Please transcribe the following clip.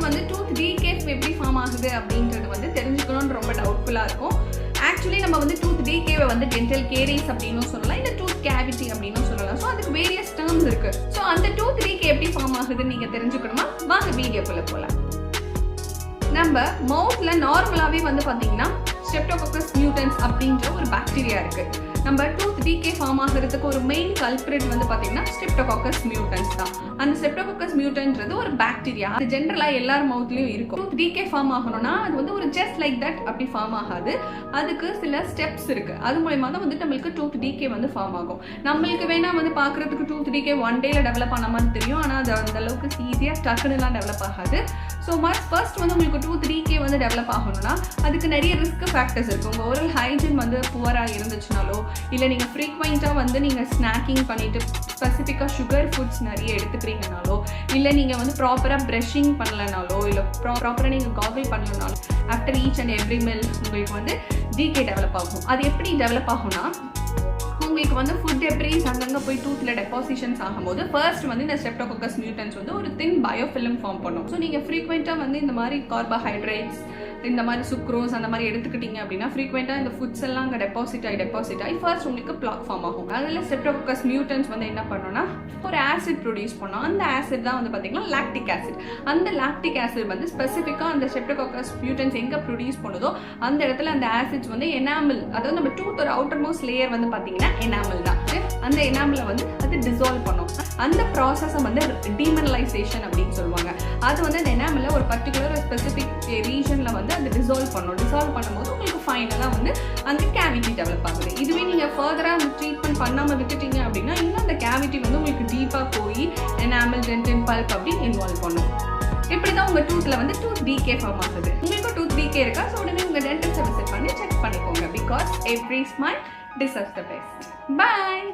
வந்து tooth decay எப்படி form ஆகுது அப்படின்றது வந்து தெரிஞ்சுக்கணும்னு ரொம்ப டவுட்ஃபுல்லாக இருக்கும். ஆக்சுவலி நம்ம வந்து டூத் டீகேவை வந்து டென்டல் கேரிஸ் அப்படின்னு சொல்லலாம், இல்லை டூத் கேவிட்டி அப்படின்னு சொல்லலாம். ஸோ அதுக்கு வேரியஸ் டேர்ம்ஸ் இருக்கு. ஸோ அந்த டூத் டீகே எப்படி ஃபார்ம் ஆகுதுன்னு நீங்கள் தெரிஞ்சுக்கணுமா? வாங்க வீடியோக்குள்ள போகலாம். நம்ம மவுத்ல நார்மலாகவே வந்து பார்த்தீங்கன்னா ஸ்ட்ரெப்டோகாக்கஸ் மியூட்டன்ஸ் அப்படின்ற ஒரு பாக்டீரியா இருக்கு. நம்ம டூத் டீகே ஃபார்ம் ஆகிறதுக்கு ஒரு மெயின் கல்பிரிட் வந்து பார்த்தீங்கன்னா ஸ்ட்ரெப்டோகாக்கஸ் மியூட்டன்ஸ் தான். அந்த ஸ்ட்ரெப்டோகாக்கஸ் மியூட்டன்றது ஒரு பாக்டீரியா, அது ஜென்ரலாக எல்லார் மவுத்லையும் இருக்கும். டூத் டீகே ஃபார்ம் ஆகணும்னா அது வந்து ஒரு ஜஸ்ட் லைக் தட் அப்படி ஃபார்ம் ஆகாது. அதுக்கு சில ஸ்டெப்ஸ் இருக்கு. அது மூலயமா தான் வந்து நம்மளுக்கு டூத் டீகே வந்து ஃபார்ம் ஆகும். நம்மளுக்கு வேணா வந்து பார்க்கறதுக்கு டூத் டீகே ஒன் டேல டெவலப் ஆன மாதிரி தெரியும், ஆனால் அது அந்த அளவுக்கு ஈஸியாக டக்குனுலாம் டெவலப் ஆகாது. ஸோ ஃபர்ஸ்ட் வந்து உங்களுக்கு டூத் டீகே வந்து டெவலப் ஆகணும்னா அதுக்கு நிறைய ரிஸ்க் ஃபேக்டர்ஸ் இருக்குது. உங்கள் ஓரல் ஹைஜீன் வந்து புவராக இருந்துச்சுனாலோ, இல்லை நீங்கள் ஃப்ரீக்வெண்ட்டாக வந்து நீங்கள் ஸ்நாக்கிங் பண்ணிவிட்டு ஸ்பெசிஃபிக்காக சுகர் ஃபுட்ஸ் நிறைய எடுத்துக்கிறீங்கனாலோ, இல்லை நீங்கள் வந்து ப்ராப்பராக ப்ரஷிங் பண்ணலனாலோ, இல்லை ப்ராப்பராக நீங்கள் காகிள் பண்ணலனாலோ after each and every meal உங்களுக்கு வந்து டீகே டெவலப் ஆகும். அது எப்படி டெவலப் ஆகும்னா, உங்களுக்கு வந்து ஃபுட் டெப்ரிஸ் அங்கங்கே போய் டூத்தில் டெபாசிஷன்ஸ் ஆகும்போது ஃபர்ஸ்ட் வந்து இந்த ஸ்ட்ரெப்டோகாக்கஸ் மியூட்டன்ஸ் வந்து ஒரு தின் பயோஃபிலிம் ஃபார்ம் பண்ணும். ஸோ நீங்கள் ஃப்ரீக்வெண்ட்டாக வந்து இந்த மாதிரி கார்போஹைட்ரேட்ஸ், இந்த மாதிரி சுக்ரோஸ் அந்த மாதிரி எடுத்துக்கிட்டீங்க அப்படின்னா ஃப்ரீக்வெண்ட்டாக இந்த ஃபுட்ஸ் எல்லாம் அங்கே டெபாசிட் ஆகி ஃபர்ஸ்ட் உங்களுக்கு பிளாக் ஃபார்ம் ஆகும். அதில் ஸ்ட்ரெப்டோகாக்கஸ் மியூட்டன்ஸ் வந்து என்ன பண்ணோம்னா ஒரு ஆசிட் ப்ரொடியூஸ் பண்ணோம். அந்த ஆசிட் தான் வந்து பார்த்தீங்கன்னா லாக்டிக் ஆசிட். அந்த லாக்டிக் ஆசிட் வந்து ஸ்பெசிஃபிக்காக அந்த ஸ்ட்ரெப்டோகாக்கஸ் மியூட்டன்ஸ் எங்கே ப்ரொடியூஸ் பண்ணுதோ அந்த இடத்துல அந்த ஆசிட்ஸ் வந்து எனாமல், அதாவது நம்ம டூத்தோட அவுட்டர் மோஸ்ட் லேயர் வந்து பார்த்தீங்கன்னா எனாமல் தான். அந்த எனாமலை வந்து அது டிசால்வ் பண்ணும். அந்த ப்ராசஸை வந்து டீமினலைசேஷன் அப்படின்னு சொல்லுவாங்க. அது வந்து அந்த எனாமலை ஒரு பர்டிகுலர் ஸ்பெசிஃபிக் ரீஜனில் வந்து அது டிசால்வ் பண்ணும். டிசால்வ் பண்ணும்போது உங்களுக்கு ஃபைனலாக வந்து அந்த கேவிட்டி டெவலப் ஆகுது. இதுவே நீங்கள் ஃபர்தராக அந்த ட்ரீட்மெண்ட் பண்ணாமல் விட்டுட்டீங்க அப்படின்னா இன்னும் அந்த கேவிட்டி வந்து உங்களுக்கு டீப்பாக போய் எனாமல், டென்டின், பல்ப் அப்படின்னு இன்வால்வ் பண்ணும். இப்படி தான் உங்கள் டூத்தில் வந்து டூத் டீகே ஃபார்ம் ஆகுது. உங்களுக்கும் டூத் டீகே இருக்கா? ஸோ உடனே உங்கள் டென்டிஸ்ட்டை விசிட் பண்ணி செக் பண்ணிக்கோங்க. Because every smile deserves the best. Bye.